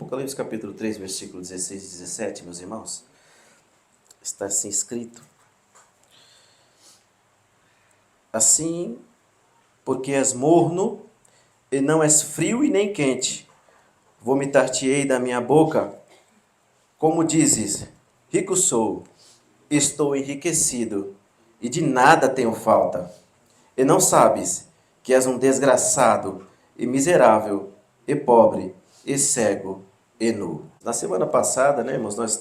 Apocalipse capítulo 3, versículo 16 e 17, meus irmãos, está assim escrito: assim, porque és morno, e não és frio e nem quente, vomitar-te-ei da minha boca. Como dizes, rico sou, estou enriquecido, e de nada tenho falta. E não sabes que és um desgraçado, e miserável, e pobre, e cego, e nu. Na semana passada, né, irmãos, nós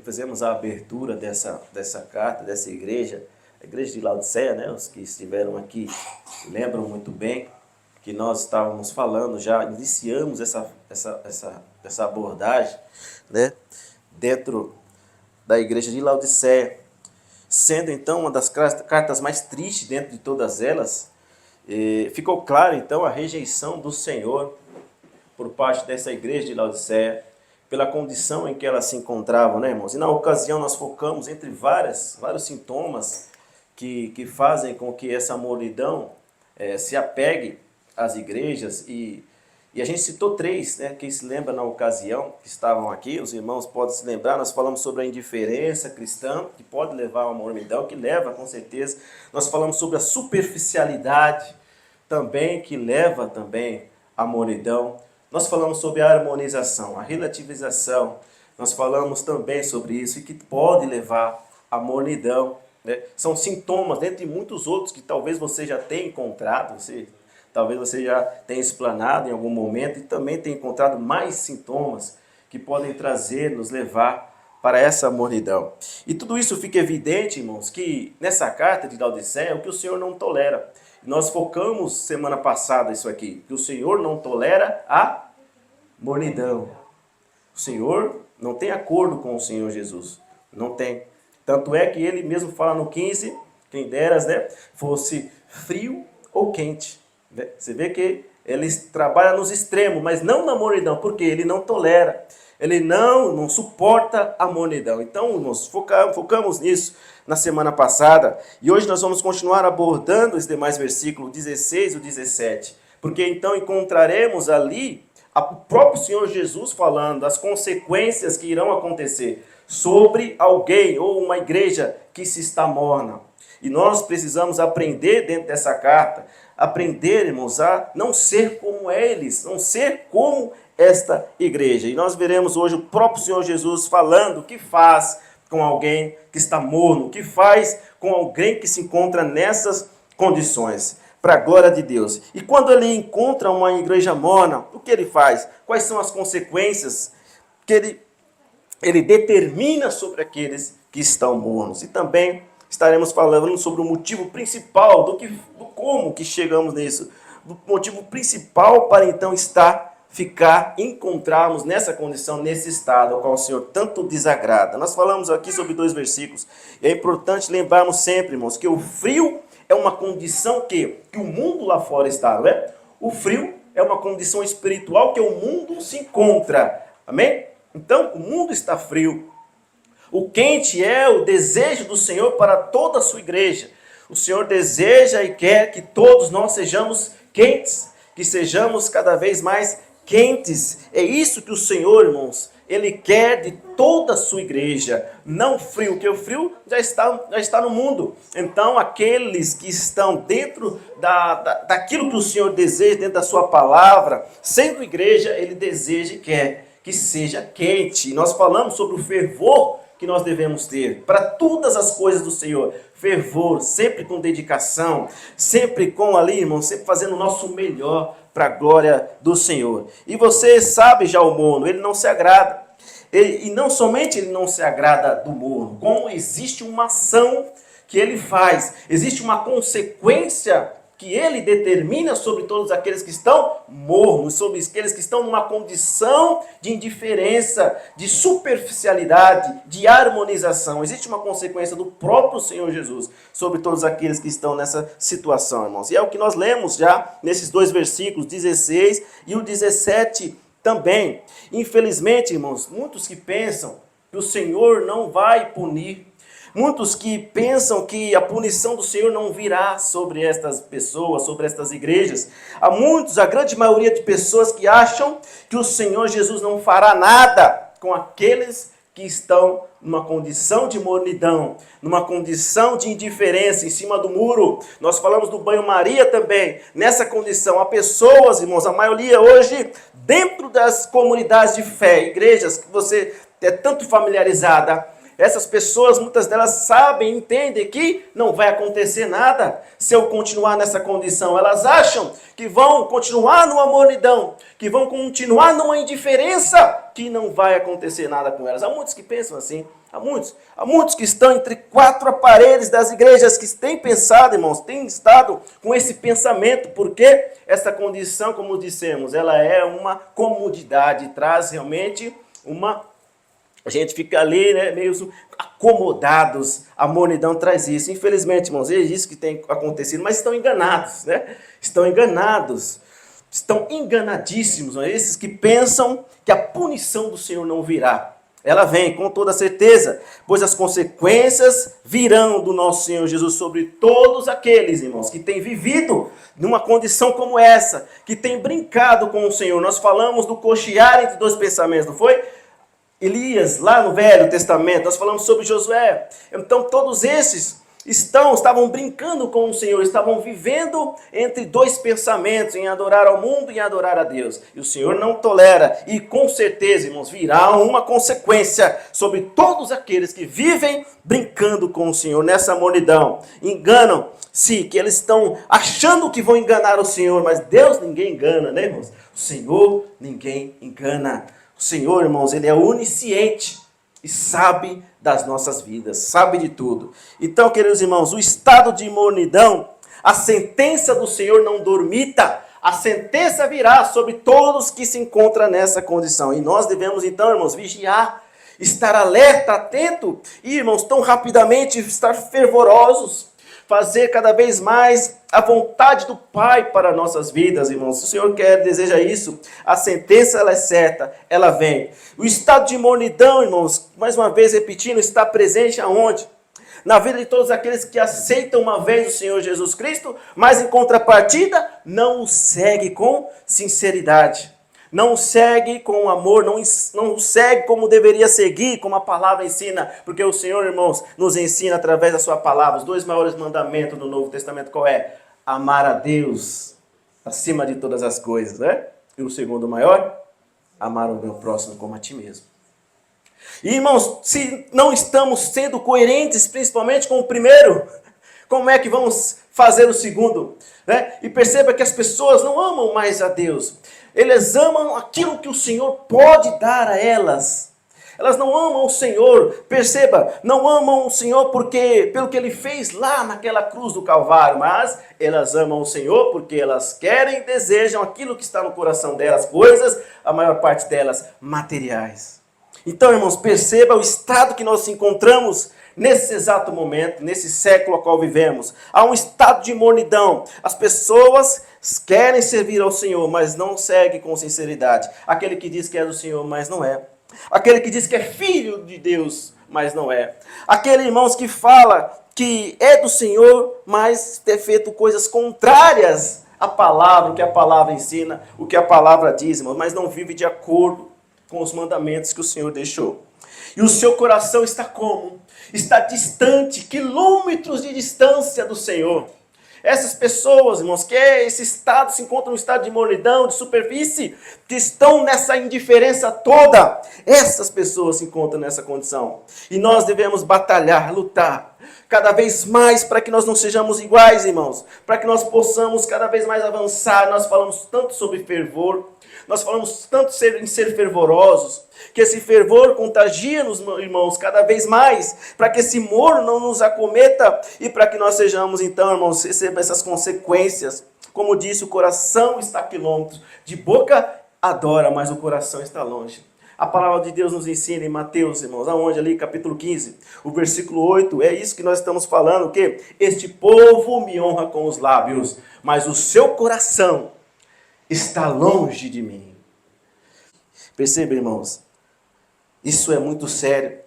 fizemos a abertura dessa carta, dessa igreja, a igreja de Laodiceia, né? Os que estiveram aqui lembram muito bem que nós estávamos falando, já iniciamos essa abordagem, né? Dentro da igreja de Laodiceia, sendo então uma das cartas mais tristes dentro de todas elas. Ficou claro então a rejeição do Senhor por parte dessa igreja de Laodiceia, pela condição em que ela se encontrava, né, irmãos? E na ocasião nós focamos entre vários sintomas que fazem com que essa mornidão se apegue às igrejas, e a gente citou três, né? Quem se lembra na ocasião que estavam aqui, os irmãos podem se lembrar, nós falamos sobre a indiferença cristã, que pode levar a uma mornidão, que leva com certeza. Nós falamos sobre a superficialidade também, que leva também à mornidão. Nós falamos sobre a harmonização, a relativização. Nós falamos também sobre isso e que pode levar à mornidão, né? São sintomas, dentre muitos outros, que talvez você já tenha encontrado, talvez você já tenha explanado em algum momento, e também tenha encontrado mais sintomas que podem nos levar para essa mornidão. E tudo isso fica evidente, irmãos, que nessa carta de Laodiceia é o que o Senhor não tolera. Nós focamos semana passada isso aqui, que o Senhor não tolera a mornidão. O Senhor não tem acordo com o Senhor Jesus. Não tem. Tanto é que ele mesmo fala no 15, quem deras, né, fosse frio ou quente. Né? Você vê que ele trabalha nos extremos, mas não na mornidão, porque ele não tolera. Ele não suporta a mornidão. Então, nós focamos nisso na semana passada. E hoje nós vamos continuar abordando os demais versículos 16 e 17. Porque então encontraremos ali o próprio Senhor Jesus falando das consequências que irão acontecer sobre alguém ou uma igreja que se está morna. E nós precisamos aprender dentro dessa carta, aprendermos a não ser como eles, não ser como esta igreja. E nós veremos hoje o próprio Senhor Jesus falando o que faz com alguém que está morno, o que faz com alguém que se encontra nessas condições, para a glória de Deus. E quando ele encontra uma igreja morna, o que ele faz? Quais são as consequências que ele determina sobre aqueles que estão mornos? E também estaremos falando sobre o motivo principal do como que chegamos nisso, do motivo principal para então encontrarmos nessa condição, nesse estado ao qual o Senhor tanto desagrada. Nós falamos aqui sobre 2 versículos, e é importante lembrarmos sempre, irmãos, que o frio é uma condição que o mundo lá fora está, não é? O frio é uma condição espiritual que o mundo se encontra, amém? Então, o mundo está frio. O quente é o desejo do Senhor para toda a sua igreja. O Senhor deseja e quer que todos nós sejamos quentes, que sejamos cada vez mais quentes. É isso que o Senhor, irmãos, Ele quer de toda a sua igreja. Não frio, porque o frio já está no mundo. Então, aqueles que estão dentro daquilo que o Senhor deseja, dentro da sua palavra, sendo igreja, Ele deseja e quer que seja quente. E nós falamos sobre o fervor que nós devemos ter para todas as coisas do Senhor. Fervor, sempre com dedicação, sempre com ali, irmão, sempre fazendo o nosso melhor para a glória do Senhor. E você sabe já o morno, ele não se agrada. E não somente ele não se agrada do morno, como existe uma ação que ele faz, existe uma consequência que ele determina sobre todos aqueles que estão mornos, sobre aqueles que estão numa condição de indiferença, de superficialidade, de harmonização. Existe uma consequência do próprio Senhor Jesus sobre todos aqueles que estão nessa situação, irmãos. E é o que nós lemos já nesses 2 versículos, 16 e o 17 também. Infelizmente, irmãos, muitos que pensam que o Senhor não vai punir, Muitos que pensam que a punição do Senhor não virá sobre estas pessoas, sobre estas igrejas. Há muitos, a grande maioria de pessoas que acham que o Senhor Jesus não fará nada com aqueles que estão numa condição de mornidão, numa condição de indiferença, em cima do muro. Nós falamos do banho-maria também. Nessa condição, há pessoas, irmãos, a maioria hoje, dentro das comunidades de fé, igrejas que você é tanto familiarizada, essas pessoas, muitas delas sabem, entendem que não vai acontecer nada se eu continuar nessa condição. Elas acham que vão continuar numa mornidão, que vão continuar numa indiferença, que não vai acontecer nada com elas. Há muitos que pensam assim, há muitos que estão entre quatro paredes das igrejas, que têm pensado, irmãos, têm estado com esse pensamento, porque essa condição, como dissemos, ela é uma comodidade, traz realmente uma... A gente fica ali, né, meio acomodados. A mornidão traz isso. Infelizmente, irmãos, é isso que tem acontecido. Mas estão enganados, né? Estão enganados. Estão enganadíssimos. Não é? Esses que pensam que a punição do Senhor não virá. Ela vem, com toda certeza. Pois as consequências virão do nosso Senhor Jesus sobre todos aqueles, irmãos, que têm vivido numa condição como essa. Que têm brincado com o Senhor. Nós falamos do cochear entre dois pensamentos, não foi? Elias, lá no Velho Testamento, nós falamos sobre Josué. Então todos esses estavam brincando com o Senhor, estavam vivendo entre dois pensamentos, em adorar ao mundo e em adorar a Deus. E o Senhor não tolera, e com certeza, irmãos, virá uma consequência sobre todos aqueles que vivem brincando com o Senhor nessa mornidão. Enganam-se, que eles estão achando que vão enganar o Senhor, mas Deus ninguém engana, né, irmãos? O Senhor ninguém engana. O Senhor, irmãos, Ele é onisciente e sabe das nossas vidas, sabe de tudo. Então, queridos irmãos, o estado de mornidão, a sentença do Senhor não dormita, a sentença virá sobre todos que se encontram nessa condição. E nós devemos, então, irmãos, vigiar, estar alerta, atento e, irmãos, tão rapidamente estar fervorosos, fazer cada vez mais a vontade do Pai para nossas vidas, irmãos. Se o Senhor deseja isso, a sentença ela é certa, ela vem. O estado de mornidão, irmãos, mais uma vez repetindo, está presente aonde? Na vida de todos aqueles que aceitam uma vez o Senhor Jesus Cristo, mas em contrapartida, não o segue com sinceridade. Não o segue com amor, não o segue como deveria seguir, como a palavra ensina. Porque o Senhor, irmãos, nos ensina através da sua palavra. Os dois maiores mandamentos do Novo Testamento, qual é? Amar a Deus acima de todas as coisas, né? E o segundo maior, amar o meu próximo como a ti mesmo. E, irmãos, se não estamos sendo coerentes, principalmente com o primeiro, como é que vamos fazer o segundo? Né? E perceba que as pessoas não amam mais a Deus. Eles amam aquilo que o Senhor pode dar a elas. Elas não amam o Senhor, perceba, não amam o Senhor pelo que Ele fez lá naquela cruz do Calvário, mas elas amam o Senhor porque elas querem e desejam aquilo que está no coração delas, coisas, a maior parte delas, materiais. Então, irmãos, perceba o estado que nós nos encontramos nesse exato momento, nesse século ao qual vivemos. Há um estado de mornidão. As pessoas querem servir ao Senhor, mas não seguem com sinceridade. Aquele que diz que é do Senhor, mas não é. Aquele que diz que é filho de Deus, mas não é. Aquele, irmãos, que fala que é do Senhor, mas tem feito coisas contrárias à palavra, o que a palavra ensina, o que a palavra diz, irmãos, mas não vive de acordo com os mandamentos que o Senhor deixou. E o seu coração está como? Está distante, quilômetros de distância do Senhor. Essas pessoas, irmãos, que esse estado se encontram no estado de mornidão, de superfície, que estão nessa indiferença toda, essas pessoas se encontram nessa condição. E nós devemos batalhar, lutar, cada vez mais para que nós não sejamos iguais, irmãos, para que nós possamos cada vez mais avançar. Nós falamos tanto sobre fervor, nós falamos tanto em ser fervorosos, que esse fervor contagia nos irmãos cada vez mais, para que esse morno não nos acometa e para que nós sejamos, então, irmãos, recebam essas consequências. Como disse, o coração está a quilômetros, de boca adora, mas o coração está longe. A palavra de Deus nos ensina em Mateus, irmãos, aonde ali, capítulo 15, o versículo 8, é isso que nós estamos falando, que este povo me honra com os lábios, mas o seu coração está longe de mim. Perceba, irmãos, isso é muito sério.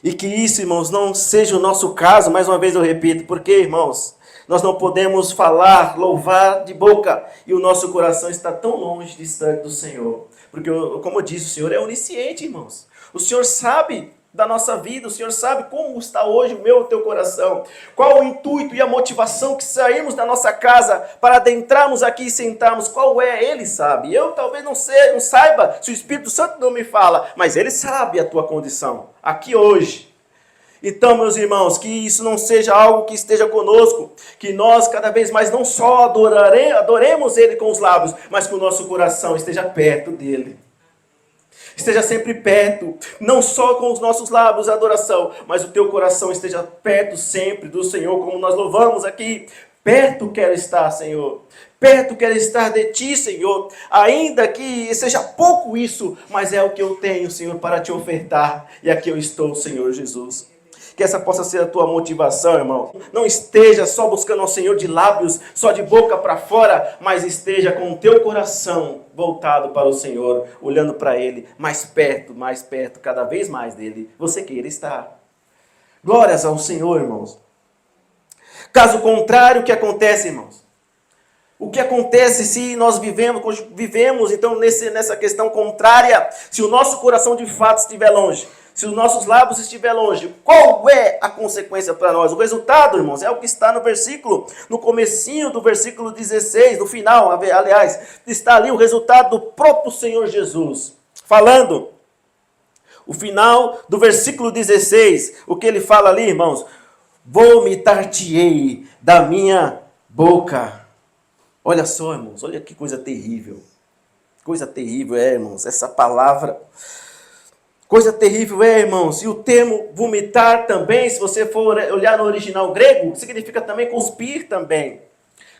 E que isso, irmãos, não seja o nosso caso, mais uma vez eu repito, porque, irmãos, nós não podemos falar, louvar de boca, e o nosso coração está tão longe, distante do Senhor. Porque, como eu disse, o Senhor é onisciente, irmãos. O Senhor sabe da nossa vida, o Senhor sabe como está hoje o meu e o teu coração. Qual o intuito e a motivação que saímos da nossa casa para adentrarmos aqui e sentarmos, qual é? Ele sabe. Eu talvez não saiba se o Espírito Santo não me fala, mas Ele sabe a tua condição, aqui hoje. Então, meus irmãos, que isso não seja algo que esteja conosco, que nós cada vez mais não só adoremos Ele com os lábios, mas que o nosso coração esteja perto dEle. Esteja sempre perto, não só com os nossos lábios a adoração, mas o teu coração esteja perto sempre do Senhor, como nós louvamos aqui. Perto quero estar, Senhor. Perto quero estar de Ti, Senhor. Ainda que seja pouco isso, mas é o que eu tenho, Senhor, para Te ofertar. E aqui eu estou, Senhor Jesus. Que essa possa ser a tua motivação, irmão. Não esteja só buscando ao Senhor de lábios, só de boca para fora, mas esteja com o teu coração voltado para o Senhor, olhando para Ele, mais perto, cada vez mais dEle. Você queira estar. Glórias ao Senhor, irmãos. Caso contrário, o que acontece, irmãos? O que acontece se nós vivemos então nessa questão contrária, se o nosso coração de fato estiver longe? Se os nossos lábios estiverem longe, qual é a consequência para nós? O resultado, irmãos, é o que está no comecinho do versículo 16, no final, aliás, está ali o resultado do próprio Senhor Jesus. Falando, o final do versículo 16, o que ele fala ali, irmãos? Vomitar-te-ei da minha boca. Olha só, irmãos, olha que coisa terrível. Coisa terrível irmãos, essa palavra. Coisa terrível irmãos, e o termo vomitar também, se você for olhar no original grego, significa também cuspir também.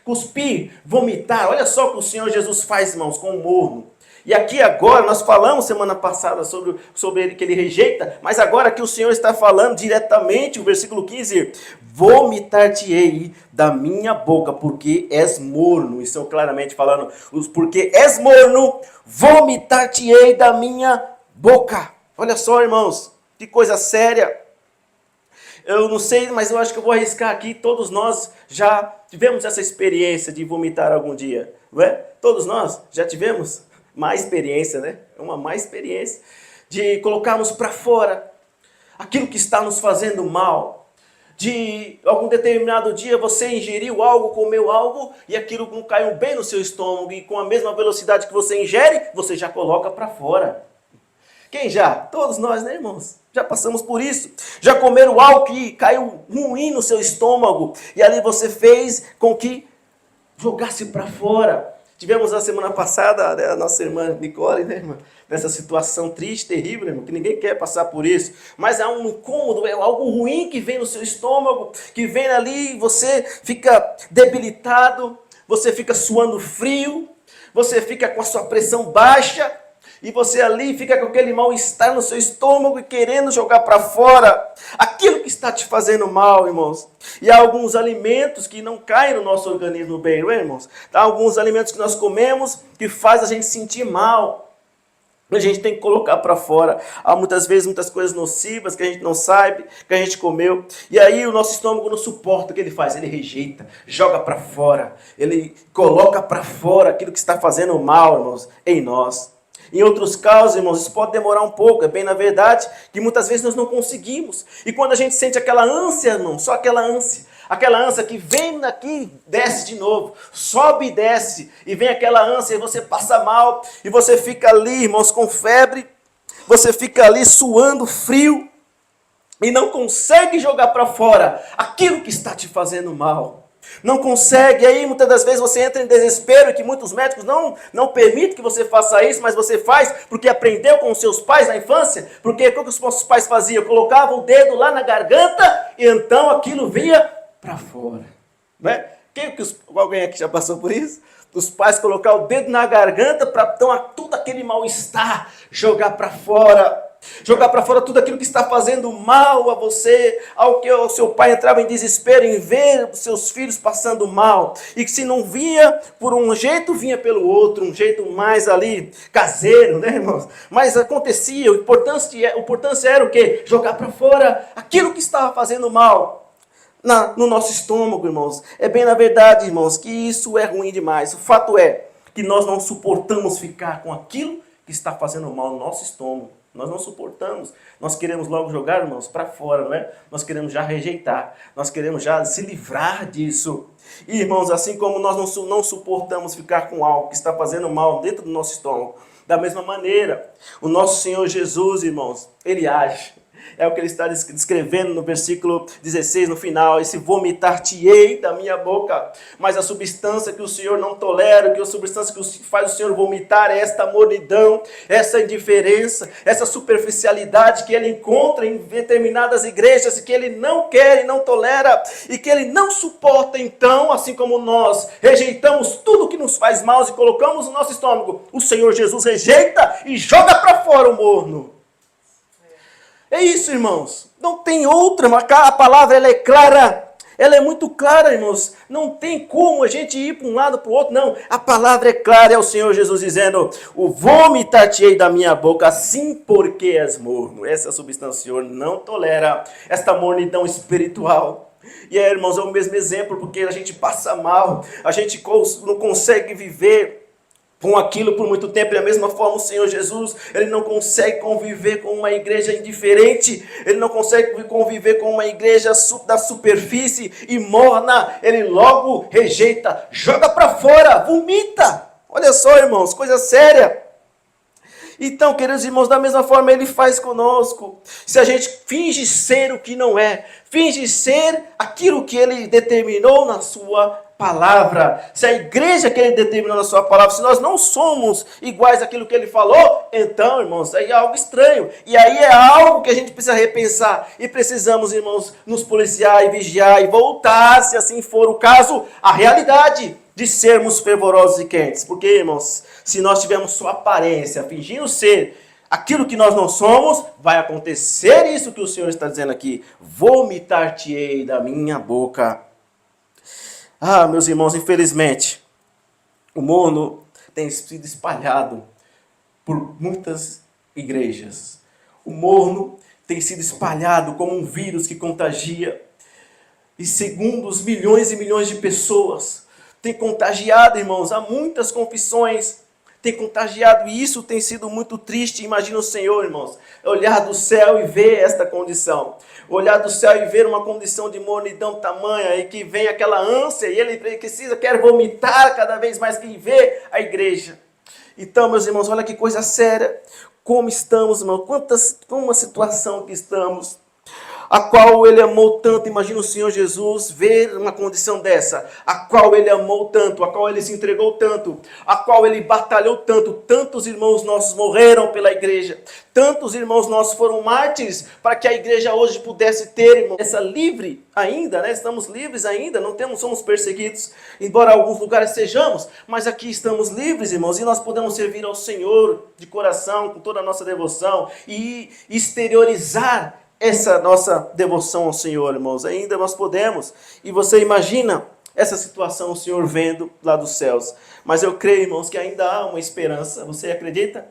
Cuspir, vomitar, olha só o que o Senhor Jesus faz, irmãos, com o morno. E aqui agora, nós falamos semana passada sobre ele que ele rejeita, mas agora que o Senhor está falando diretamente, o versículo 15, vomitar-te-ei da minha boca, porque és morno. Isso claramente falando, porque és morno, vomitar-te-ei da minha boca. Olha só, irmãos, que coisa séria. Eu não sei, mas eu acho que eu vou arriscar aqui. Todos nós já tivemos essa experiência de vomitar algum dia, não é? Todos nós já tivemos má experiência, né? Uma má experiência de colocarmos para fora aquilo que está nos fazendo mal. De algum determinado dia você ingeriu algo, comeu algo e aquilo não caiu bem no seu estômago e com a mesma velocidade que você ingere, você já coloca para fora. Quem já? Todos nós, né, irmãos? Já passamos por isso. Já comeram algo que caiu ruim no seu estômago e ali você fez com que jogasse para fora. Tivemos na semana passada a nossa irmã Nicole, né, irmã? Nessa situação triste, terrível, irmão, que ninguém quer passar por isso. Mas é um incômodo, é algo ruim que vem no seu estômago, que vem ali e você fica debilitado, você fica suando frio, você fica com a sua pressão baixa, e você ali fica com aquele mal-estar no seu estômago e querendo jogar para fora aquilo que está te fazendo mal, irmãos. E há alguns alimentos que não caem no nosso organismo bem, não é, irmãos? Há alguns alimentos que nós comemos que faz a gente sentir mal. A gente tem que colocar para fora. Há muitas vezes muitas coisas nocivas que a gente não sabe, que a gente comeu. E aí o nosso estômago não suporta. O que ele faz? Ele rejeita, joga para fora. Ele coloca para fora aquilo que está fazendo mal, irmãos, em nós. Em outros casos, irmãos, isso pode demorar um pouco. É bem na verdade que muitas vezes nós não conseguimos. E quando a gente sente aquela ânsia, irmão, só aquela ânsia que vem daqui, desce de novo, sobe e desce, e vem aquela ânsia e você passa mal, e você fica ali, irmãos, com febre, você fica ali suando frio, e não consegue jogar para fora aquilo que está te fazendo mal. Não consegue, aí muitas das vezes você entra em desespero, que muitos médicos não permitem que você faça isso, mas você faz porque aprendeu com os seus pais na infância, porque o que os nossos pais faziam? Colocavam o dedo lá na garganta e então aquilo vinha para fora. Né? Alguém aqui já passou por isso? Os pais colocar o dedo na garganta para então todo aquele mal-estar jogar para fora. Jogar para fora tudo aquilo que está fazendo mal a você, ao que o seu pai entrava em desespero em ver os seus filhos passando mal. E que se não vinha por um jeito, vinha pelo outro, um jeito mais ali caseiro, né, irmãos? Mas acontecia, o importância era o quê? Jogar para fora aquilo que estava fazendo mal no nosso estômago, irmãos. É bem na verdade, irmãos, que isso é ruim demais. O fato é que nós não suportamos ficar com aquilo que está fazendo mal no nosso estômago. Nós não suportamos. Nós queremos logo jogar, irmãos, para fora, não é? Nós queremos já rejeitar. Nós queremos já se livrar disso. E, irmãos, assim como nós não suportamos ficar com algo que está fazendo mal dentro do nosso estômago, da mesma maneira, o nosso Senhor Jesus, irmãos, Ele age. É o que ele está descrevendo no versículo 16, no final. Esse vomitar-te-ei da minha boca. Mas a substância que o Senhor não tolera, que a substância que faz o Senhor vomitar é esta mornidão, essa indiferença, essa superficialidade que ele encontra em determinadas igrejas e que ele não quer e não tolera e que ele não suporta. Então, assim como nós rejeitamos tudo que nos faz mal e colocamos no nosso estômago, o Senhor Jesus rejeita e joga para fora o morno. É isso, irmãos. Não tem outra. A palavra ela é clara. Ela é muito clara, irmãos. Não tem como a gente ir para um lado para o outro. Não. A palavra é clara. É o Senhor Jesus dizendo: o vomitar-te-ei da minha boca, assim porque és morno. Essa substância o Senhor não tolera. Esta mornidão espiritual. E irmãos, é o mesmo exemplo, porque a gente passa mal. A gente não consegue viver com aquilo por muito tempo. E da mesma forma o Senhor Jesus, ele não consegue conviver com uma igreja indiferente, ele não consegue conviver com uma igreja da superfície e morna. Ele logo rejeita, joga para fora, vomita. Olha só, irmãos, coisa séria. Então, queridos irmãos, da mesma forma ele faz conosco. Se a gente finge ser o que não é, finge ser aquilo que ele determinou na sua palavra, se a igreja que ele determinou na sua palavra, se nós não somos iguais àquilo que ele falou, então, irmãos, aí é algo estranho. E aí é algo que a gente precisa repensar. E precisamos, irmãos, nos policiar e vigiar e voltar, se assim for o caso, à realidade de sermos fervorosos e quentes. Porque, irmãos, se nós tivermos sua aparência, fingindo ser aquilo que nós não somos, vai acontecer isso que o Senhor está dizendo aqui: vomitar-te-ei da minha boca. Ah, meus irmãos, infelizmente, o morno tem sido espalhado por muitas igrejas. O morno tem sido espalhado como um vírus que contagia. E segundo os milhões e milhões de pessoas, tem contagiado, irmãos, há muitas confissões, tem contagiado, e isso tem sido muito triste. Imagina o Senhor, irmãos, olhar do céu e ver esta condição. Olhar do céu e ver uma condição de mornidão tamanha, e que vem aquela ânsia, e ele quer vomitar cada vez mais quem vê a igreja. Então, meus irmãos, olha que coisa séria. Como estamos, irmãos, como uma situação que estamos, a qual ele amou tanto. Imagina o Senhor Jesus ver uma condição dessa, a qual ele amou tanto, a qual ele se entregou tanto, a qual ele batalhou tanto. Tantos irmãos nossos morreram pela igreja, tantos irmãos nossos foram mártires para que a igreja hoje pudesse ter, irmão, essa livre ainda, né? Estamos livres ainda, somos perseguidos, embora alguns lugares sejamos, mas aqui estamos livres, irmãos, e nós podemos servir ao Senhor de coração, com toda a nossa devoção, e exteriorizar essa nossa devoção ao Senhor, irmãos. Ainda nós podemos. E você imagina essa situação, o Senhor vendo lá dos céus. Mas eu creio, irmãos, que ainda há uma esperança. Você acredita?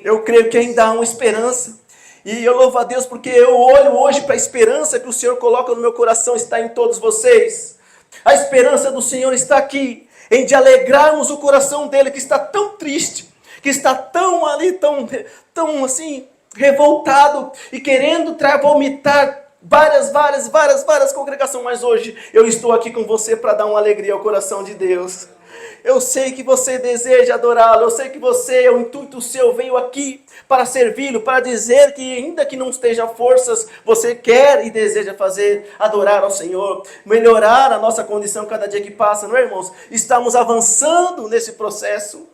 Eu creio que ainda há uma esperança. E eu louvo a Deus porque eu olho hoje para a esperança que o Senhor coloca no meu coração, está em todos vocês. A esperança do Senhor está aqui, em de alegrarmos o coração dele, que está tão triste, que está tão ali, tão assim, revoltado e querendo vomitar várias congregações, mas hoje eu estou aqui com você para dar uma alegria ao coração de Deus. Eu sei que você deseja adorá-lo, eu sei que você, o intuito seu, veio aqui para servi-lo, para dizer que ainda que não esteja forças, você quer e deseja adorar ao Senhor, melhorar a nossa condição cada dia que passa, não é, irmãos? Estamos avançando nesse processo.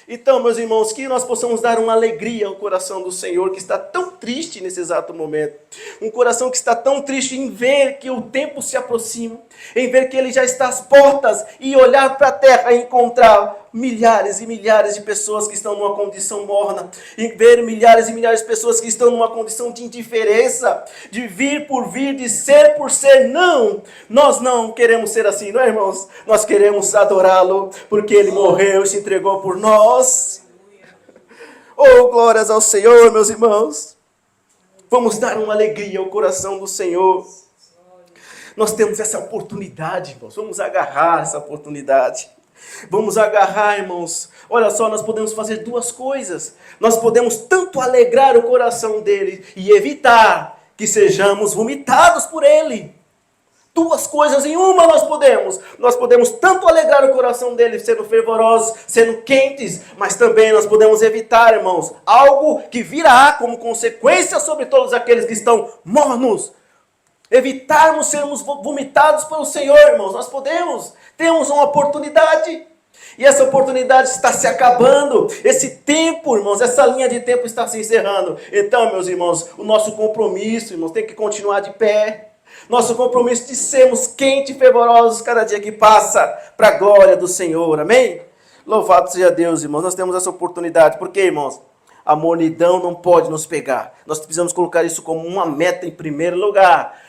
Então, meus irmãos, que nós possamos dar uma alegria ao coração do Senhor, que está tão triste nesse exato momento. Um coração que está tão triste em ver que o tempo se aproxima, em ver que ele já está às portas, e olhar para a terra e encontrar milhares e milhares de pessoas que estão numa condição morna, e ver milhares e milhares de pessoas que estão numa condição de indiferença, de vir por vir, de ser por ser. Não, nós não queremos ser assim, não é, irmãos? Nós queremos adorá-lo, porque ele morreu e se entregou por nós. Oh, glórias ao Senhor, meus irmãos. Vamos dar uma alegria ao coração do Senhor. Nós temos essa oportunidade, irmãos. Vamos agarrar essa oportunidade. Vamos agarrar, irmãos. Olha só, nós podemos fazer duas coisas. Nós podemos tanto alegrar o coração dele e evitar que sejamos vomitados por ele. Duas coisas em uma nós podemos. Nós podemos tanto alegrar o coração dele, sendo fervorosos, sendo quentes, mas também nós podemos evitar, irmãos, algo que virá como consequência sobre todos aqueles que estão mornos. Evitarmos sermos vomitados pelo Senhor, irmãos. Nós podemos. Temos uma oportunidade. E essa oportunidade está se acabando. Esse tempo, irmãos, essa linha de tempo está se encerrando. Então, meus irmãos, o nosso compromisso, irmãos, tem que continuar de pé. Nosso compromisso de sermos quentes e fervorosos cada dia que passa, para a glória do Senhor. Amém? Louvado seja Deus, irmãos. Nós temos essa oportunidade. Por quê, irmãos? A mornidão não pode nos pegar. Nós precisamos colocar isso como uma meta em primeiro lugar.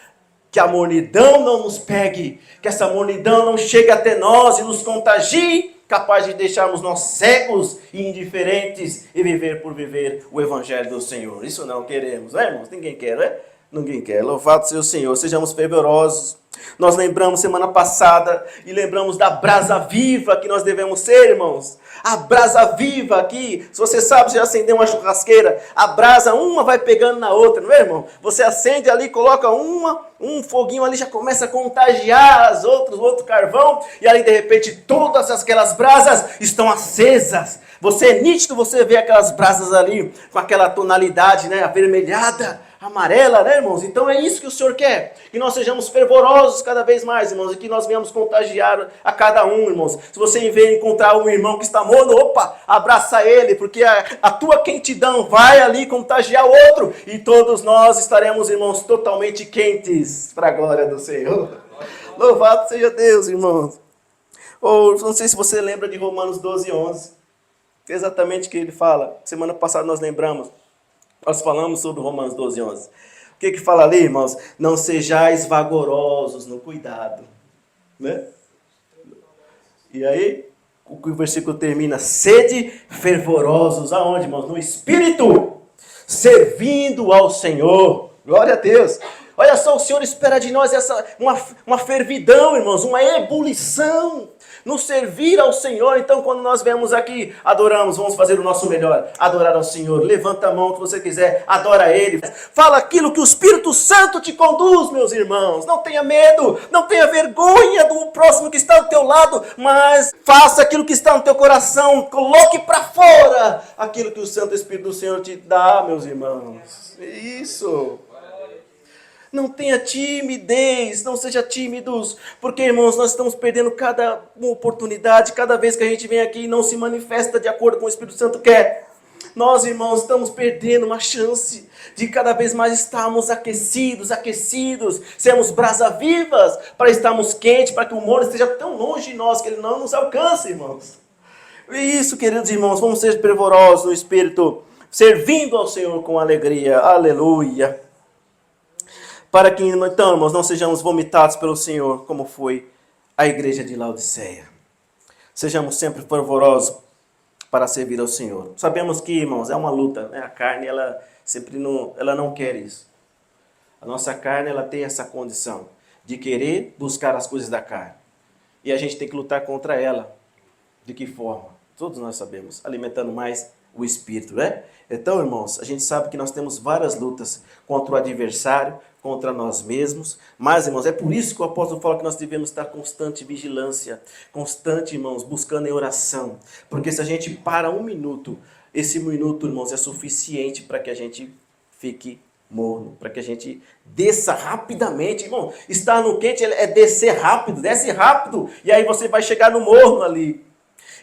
Que a mornidão não nos pegue. Que essa mornidão não chegue até nós e nos contagie, capaz de deixarmos nós cegos e indiferentes e viver por viver o Evangelho do Senhor. Isso não queremos, não é, irmãos? Ninguém quer, não é? Ninguém quer. Louvado seja o Senhor. Sejamos fervorosos. Nós lembramos semana passada e lembramos da brasa viva que nós devemos ser, irmãos. A brasa viva aqui, se você sabe, você acendeu uma churrasqueira, a brasa uma vai pegando na outra, não é, irmão? Você acende ali, coloca um foguinho ali, já começa a contagiar as outras, o outro carvão, e aí de repente todas aquelas brasas estão acesas. Você é nítido, você vê aquelas brasas ali com aquela tonalidade, né, avermelhada, amarela, né, irmãos? Então é isso que o Senhor quer, que nós sejamos fervorosos cada vez mais, irmãos, e que nós venhamos contagiar a cada um, irmãos. Se você vem encontrar um irmão que está morno, opa, abraça ele, porque a tua quentidão vai ali contagiar o outro, e todos nós estaremos, irmãos, totalmente quentes, para a glória do Senhor. Louvado seja Deus, irmãos. Ou não sei se você lembra de Romanos 12:11, exatamente o que ele fala. Semana passada nós lembramos. Nós falamos sobre Romanos 12:11. O que fala ali, irmãos? Não sejais vagarosos no cuidado. Né? E aí, o versículo termina. Sede fervorosos. Aonde, irmãos? No Espírito. Servindo ao Senhor. Glória a Deus. Olha só, o Senhor espera de nós uma fervidão, irmãos. Uma ebulição. Nos servir ao Senhor. Então, quando nós vemos aqui, adoramos, vamos fazer o nosso melhor, adorar ao Senhor. Levanta a mão que você quiser, adora Ele. Fala aquilo que o Espírito Santo te conduz, meus irmãos. Não tenha medo, não tenha vergonha do próximo que está ao teu lado, mas faça aquilo que está no teu coração, coloque para fora aquilo que o Santo Espírito do Senhor te dá, meus irmãos. Isso. Não tenha timidez, não seja tímidos, porque, irmãos, nós estamos perdendo cada oportunidade, cada vez que a gente vem aqui e não se manifesta de acordo com o Espírito Santo quer. Nós, irmãos, estamos perdendo uma chance de cada vez mais estarmos aquecidos, sermos brasas vivas, para estarmos quentes, para que o morno esteja tão longe de nós, que ele não nos alcance, irmãos. E isso, queridos irmãos, vamos ser fervorosos no Espírito, servindo ao Senhor com alegria, aleluia. Para que, então, irmãos, não sejamos vomitados pelo Senhor, como foi a igreja de Laodiceia. Sejamos sempre fervorosos para servir ao Senhor. Sabemos que, irmãos, é uma luta, né? A carne, ela não quer isso. A nossa carne, ela tem essa condição de querer buscar as coisas da carne. E a gente tem que lutar contra ela. De que forma? Todos nós sabemos, alimentando mais o Espírito, né? Então, irmãos, a gente sabe que nós temos várias lutas contra o adversário, contra nós mesmos. Mas, irmãos, é por isso que o apóstolo fala que nós devemos estar constante vigilância, constante, irmãos, buscando em oração. Porque se a gente para um minuto, esse minuto, irmãos, é suficiente para que a gente fique morno, para que a gente desça rapidamente. Irmão, estar no quente é descer rápido, desce rápido, e aí você vai chegar no morno ali.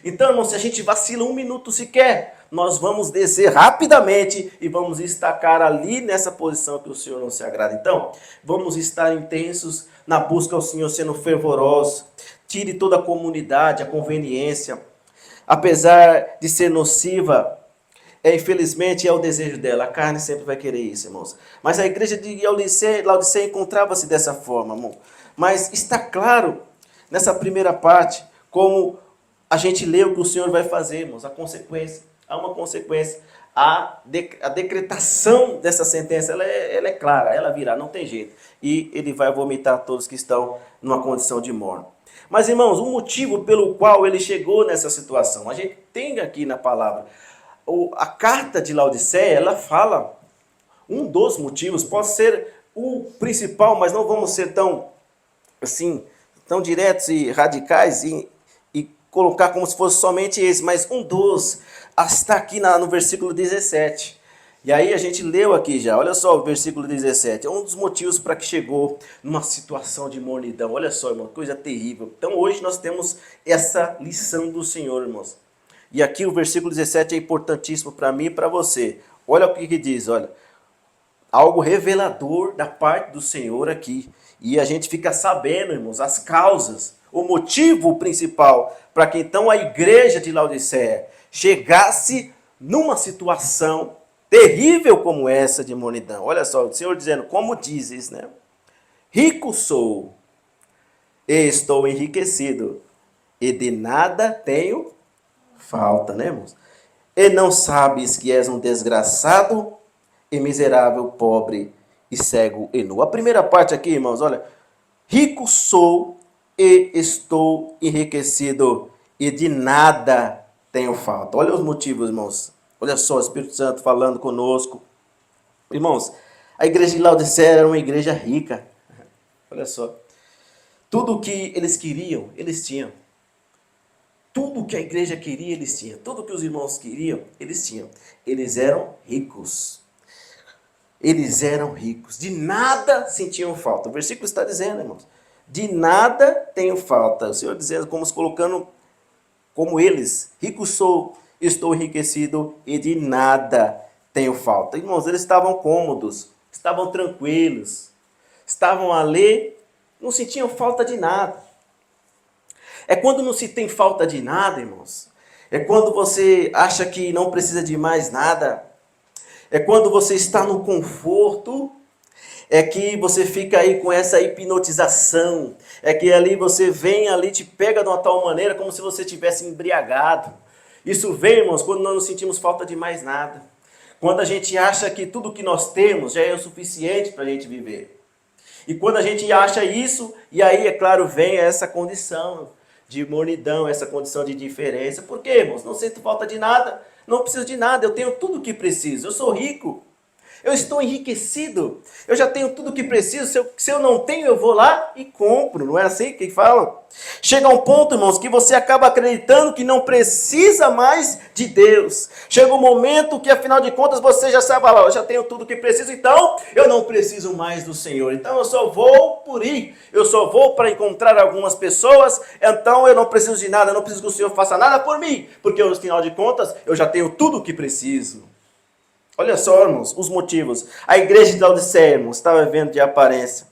Então, irmão, se a gente vacila um minuto sequer, nós vamos descer rapidamente e vamos estacar ali nessa posição que o Senhor não se agrada. Então, vamos estar intensos na busca ao Senhor, sendo fervorosos. Tire toda a comunidade, a conveniência, apesar de ser nociva, infelizmente é o desejo dela. A carne sempre vai querer isso, irmãos. Mas a igreja de Laodiceia encontrava-se dessa forma, irmão. Mas está claro, nessa primeira parte, como a gente lê o que o Senhor vai fazer, irmãos. A consequência, há uma consequência. A decretação dessa sentença, ela é clara, ela virá, não tem jeito. E ele vai vomitar todos que estão numa condição de morte. Mas, irmãos, o motivo pelo qual ele chegou nessa situação, a gente tem aqui na palavra, a carta de Laodiceia, ela fala, um dos motivos, pode ser o principal, mas não vamos ser tão, assim, tão diretos e radicais e colocar como se fosse somente esse, mas um dos está aqui no versículo 17. E aí a gente leu aqui já, olha só o versículo 17, é um dos motivos para que chegou numa situação de mornidão. Olha só, irmão, coisa terrível. Então hoje nós temos essa lição do Senhor, irmãos. E aqui o versículo 17 é importantíssimo para mim e para você. Olha o que diz, olha. Algo revelador da parte do Senhor aqui. E a gente fica sabendo, irmãos, as causas, o motivo principal para que então a igreja de Laodiceia chegasse numa situação terrível como essa de mornidão. Olha só, o Senhor dizendo, como dizes, né? Rico sou, e estou enriquecido, e de nada tenho falta, né, irmãos? E não sabes que és um desgraçado e miserável, pobre e cego e nu. A primeira parte aqui, irmãos, olha. Rico sou e estou enriquecido e de nada tenho falta. Olha os motivos, irmãos. Olha só o Espírito Santo falando conosco. Irmãos, a igreja de Laodiceia era uma igreja rica. Olha só. Tudo o que eles queriam, eles tinham. Tudo que a igreja queria, eles tinham. Tudo que os irmãos queriam, eles tinham. Eles eram ricos. Eles eram ricos. De nada sentiam falta. O versículo está dizendo, irmãos. De nada tenho falta. O Senhor dizendo, como se colocando como eles. Rico sou, estou enriquecido e de nada tenho falta. Irmãos, eles estavam cômodos. Estavam tranquilos. Estavam ali, não sentiam falta de nada. É quando não se tem falta de nada, irmãos. É quando você acha que não precisa de mais nada. É quando você está no conforto. É que você fica aí com essa hipnotização. É que ali você vem ali, te pega de uma tal maneira como se você tivesse embriagado. Isso vem, irmãos, quando nós não sentimos falta de mais nada. Quando a gente acha que tudo que nós temos já é o suficiente para a gente viver. E quando a gente acha isso, e aí, é claro, vem essa condição de mornidão, essa condição de indiferença. Por quê, irmãos? Não sinto falta de nada, não preciso de nada, eu tenho tudo o que preciso, eu sou rico, eu estou enriquecido, eu já tenho tudo o que preciso, se eu não tenho, eu vou lá e compro, não é assim que falam? Chega um ponto, irmãos, que você acaba acreditando que não precisa mais de Deus. Chega um momento que, afinal de contas, você já sabe, lá, eu já tenho tudo o que preciso, então eu não preciso mais do Senhor. Então eu só vou por ir, eu só vou para encontrar algumas pessoas, então eu não preciso de nada, eu não preciso que o Senhor faça nada por mim, porque, afinal de contas, eu já tenho tudo o que preciso. Olha só, irmãos, os motivos. A igreja de Laodiceia, irmãos, estava vivendo de aparência.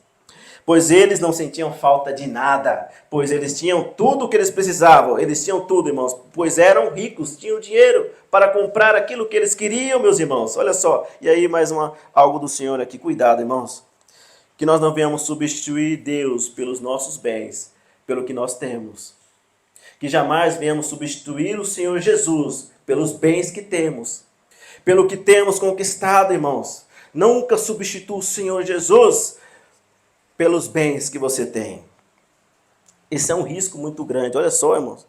Pois eles não sentiam falta de nada. Pois eles tinham tudo o que eles precisavam. Eles tinham tudo, irmãos. Pois eram ricos, tinham dinheiro para comprar aquilo que eles queriam, meus irmãos. Olha só. E aí mais algo do Senhor aqui. Cuidado, irmãos. Que nós não venhamos substituir Deus pelos nossos bens, pelo que nós temos. Que jamais venhamos substituir o Senhor Jesus pelos bens que temos. Pelo que temos conquistado, irmãos. Nunca substitua o Senhor Jesus pelos bens que você tem. Esse é um risco muito grande. Olha só, irmãos.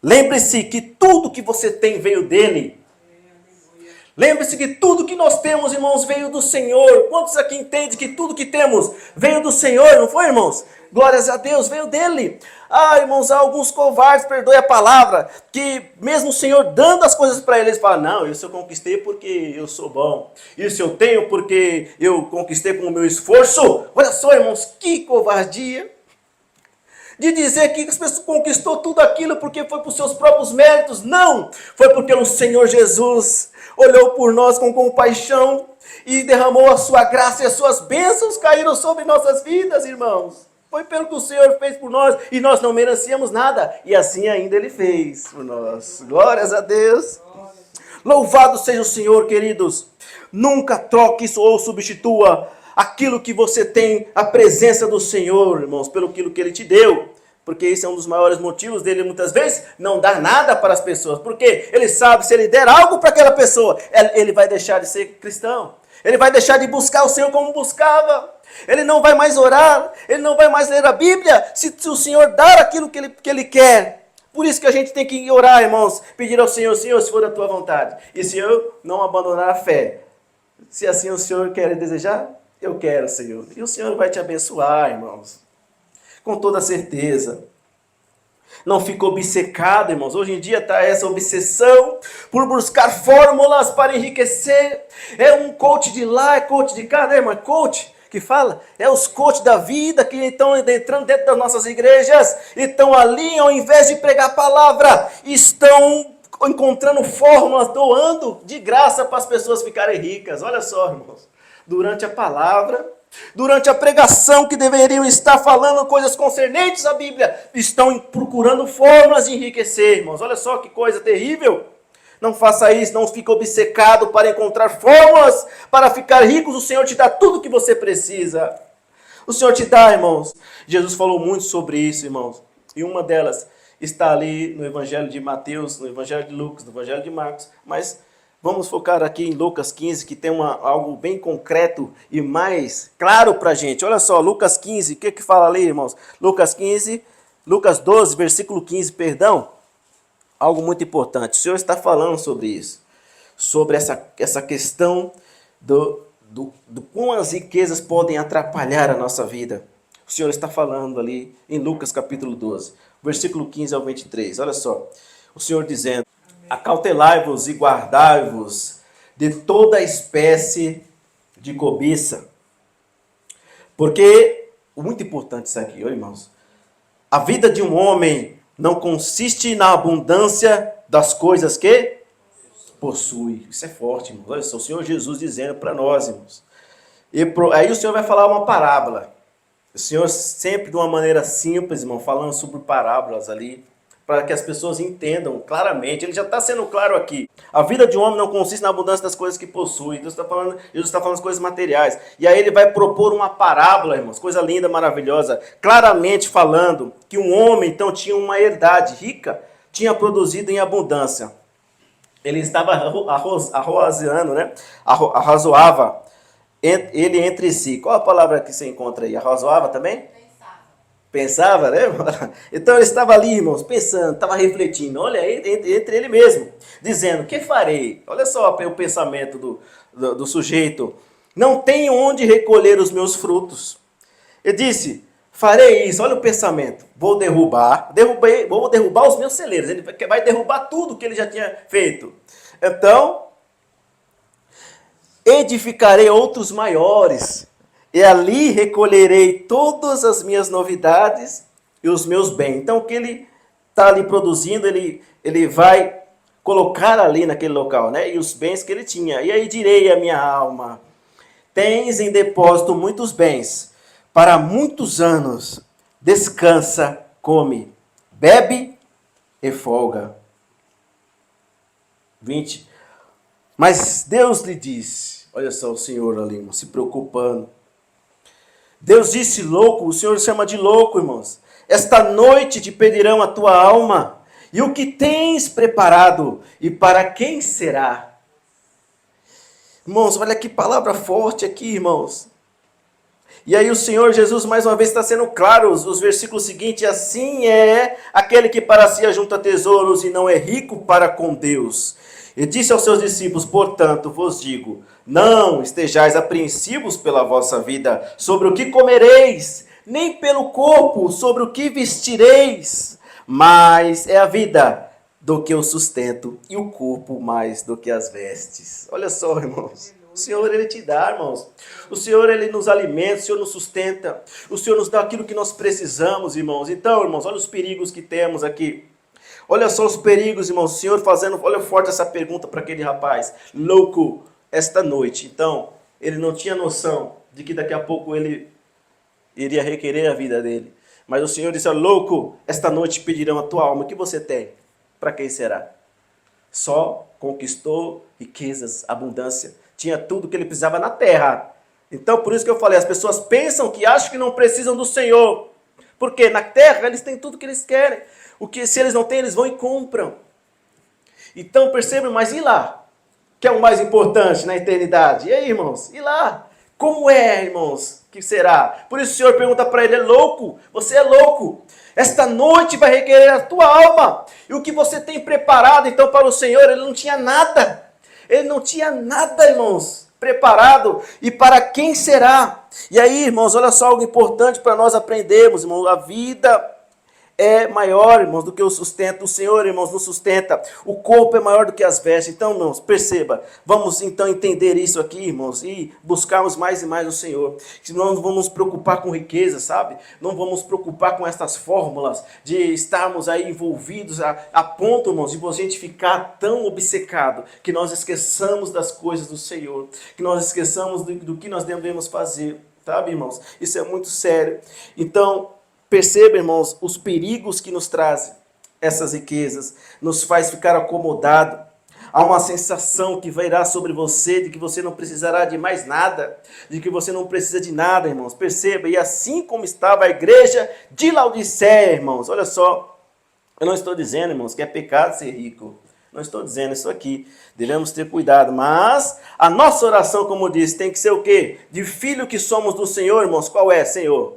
Lembre-se que tudo que você tem veio dele. Lembre-se que tudo que nós temos, irmãos, veio do Senhor. Quantos aqui entendem que tudo que temos veio do Senhor, não foi, irmãos? Glórias a Deus, veio dele. Ah, irmãos, há alguns covardes, perdoe a palavra, que mesmo o Senhor dando as coisas para eles, falam, não, isso eu conquistei porque eu sou bom. Isso eu tenho porque eu conquistei com o meu esforço. Olha só, irmãos, que covardia. De dizer que as pessoas conquistou tudo aquilo porque foi por seus próprios méritos. Não, foi porque o Senhor Jesus olhou por nós com compaixão e derramou a sua graça e as suas bênçãos caíram sobre nossas vidas, irmãos. Foi pelo que o Senhor fez por nós e nós não merecíamos nada. E assim ainda Ele fez por nós. Glórias a Deus. Louvado seja o Senhor, queridos. Nunca troque isso ou substitua aquilo que você tem, a presença do Senhor, irmãos, pelo aquilo que Ele te deu. Porque esse é um dos maiores motivos dele, muitas vezes, não dar nada para as pessoas. Porque ele sabe, se ele der algo para aquela pessoa, ele vai deixar de ser cristão. Ele vai deixar de buscar o Senhor como buscava. Ele não vai mais orar, ele não vai mais ler a Bíblia, se o Senhor dar aquilo que ele quer. Por isso que a gente tem que orar, irmãos, pedir ao Senhor, Senhor, se for da tua vontade. E se eu não abandonar a fé, se assim o Senhor quer e desejar, eu quero, Senhor. E o Senhor vai te abençoar, irmãos. Com toda certeza. Não fica obcecado, irmãos. Hoje em dia está essa obsessão por buscar fórmulas para enriquecer. É um coach de lá, é coach de cá, né, irmão? Coach que fala. É os coaches da vida que estão entrando dentro das nossas igrejas. E estão ali, ao invés de pregar a palavra, estão encontrando fórmulas, doando de graça para as pessoas ficarem ricas. Olha só, irmãos. Durante a palavra, durante a pregação que deveriam estar falando coisas concernentes à Bíblia, estão procurando formas de enriquecer, irmãos. Olha só que coisa terrível. Não faça isso, não fique obcecado para encontrar formas para ficar ricos. O Senhor te dá tudo o que você precisa. O Senhor te dá, irmãos. Jesus falou muito sobre isso, irmãos. E uma delas está ali no Evangelho de Mateus, no Evangelho de Lucas, no Evangelho de Marcos, mas vamos focar aqui em Lucas 15, que tem algo bem concreto e mais claro para a gente. Olha só, Lucas 15, o que fala ali, irmãos? Lucas 15, Lucas 12, versículo 15, perdão. Algo muito importante. O Senhor está falando sobre isso. Sobre essa questão do como as riquezas podem atrapalhar a nossa vida. O Senhor está falando ali em Lucas capítulo 12, versículo 15 ao 23. Olha só, o Senhor dizendo: acautelai-vos e guardai-vos de toda espécie de cobiça. Porque, muito importante isso aqui, olha, irmãos. A vida de um homem não consiste na abundância das coisas que possui. Isso é forte, irmãos. Olha só, o Senhor Jesus dizendo para nós, irmãos. Aí o Senhor vai falar uma parábola. O Senhor sempre de uma maneira simples, irmão, falando sobre parábolas ali, para que as pessoas entendam claramente. Ele já está sendo claro aqui. A vida de um homem não consiste na abundância das coisas que possui. Jesus está falando das coisas materiais. E aí ele vai propor uma parábola, irmãos. Coisa linda, maravilhosa. Claramente falando que um homem, então, tinha uma herdade rica, tinha produzido em abundância. Ele estava arrozeando, né? Arrazoava ele entre si. Qual a palavra que você encontra aí? Arrazoava também? Pensava, né? Então ele estava ali, irmãos, pensando, estava refletindo, olha, entre ele mesmo, dizendo: que farei? Olha só o pensamento do sujeito: não tenho onde recolher os meus frutos. Ele disse: farei isso, olha o pensamento, vou derrubar os meus celeiros. Ele vai derrubar tudo que ele já tinha feito. Então, edificarei outros maiores, e ali recolherei todas as minhas novidades e os meus bens. Então, o que ele está ali produzindo, ele vai colocar ali naquele local, né? E os bens que ele tinha. E aí direi à minha alma: tens em depósito muitos bens, para muitos anos. Descansa, come, bebe e folga. 20. Mas Deus lhe disse, olha só o Senhor ali, irmão, se preocupando. Deus disse: louco, o Senhor chama de louco, irmãos. Esta noite te pedirão a tua alma, e o que tens preparado, e para quem será? Irmãos, olha que palavra forte aqui, irmãos. E aí o Senhor Jesus mais uma vez está sendo claro, os versículos seguintes: assim é aquele que para si ajunta tesouros e não é rico para com Deus. E disse aos seus discípulos: portanto, vos digo, não estejais apreensivos pela vossa vida, sobre o que comereis, nem pelo corpo, sobre o que vestireis. Mas é a vida do que o sustento, e o corpo mais do que as vestes. Olha só, irmãos. O Senhor, Ele te dá, irmãos. O Senhor, Ele nos alimenta, o Senhor nos sustenta. O Senhor nos dá aquilo que nós precisamos, irmãos. Então, irmãos, olha os perigos que temos aqui. Olha só os perigos, irmãos. O Senhor fazendo, olha forte essa pergunta para aquele rapaz. Louco, esta noite. Então, ele não tinha noção de que daqui a pouco ele iria requerer a vida dele. Mas o Senhor disse: louco, esta noite pedirão a tua alma. O que você tem? Para quem será? Só conquistou riquezas, abundância. Tinha tudo que ele precisava na terra. Então, por isso que eu falei, as pessoas pensam que acham que não precisam do Senhor. Porque na terra eles têm tudo que eles querem. O que se eles não têm, eles vão e compram. Então, percebam, mas e lá? Que é o mais importante na eternidade. E aí, irmãos? E lá? Como é, irmãos? Que será? Por isso o Senhor pergunta para ele: é louco? Você é louco? Esta noite vai requerer a tua alma. E o que você tem preparado então para o Senhor? Ele não tinha nada. Ele não tinha nada, irmãos, preparado. E para quem será? E aí, irmãos, olha só algo importante para nós aprendermos, irmãos. A vida é maior, irmãos, do que o sustento. O Senhor, irmãos, nos sustenta. O corpo é maior do que as vestes. Então, irmãos, perceba. Vamos, então, entender isso aqui, irmãos, e buscarmos mais e mais o Senhor. Senão não vamos nos preocupar com riqueza, sabe? Não vamos nos preocupar com essas fórmulas de estarmos aí envolvidos a ponto, irmãos, de a gente ficar tão obcecado que nós esqueçamos das coisas do Senhor. Que nós esqueçamos do que nós devemos fazer, sabe, irmãos? Isso é muito sério. Então, perceba, irmãos, os perigos que nos trazem essas riquezas, nos faz ficar acomodado. Há uma sensação que virá sobre você de que você não precisará de mais nada, de que você não precisa de nada, irmãos. Perceba, e assim como estava a igreja de Laodiceia, irmãos, olha só, eu não estou dizendo, irmãos, que é pecado ser rico. Não estou dizendo isso aqui. Devemos ter cuidado. Mas a nossa oração, como disse, tem que ser o quê? De filho que somos do Senhor, irmãos. Qual é, Senhor?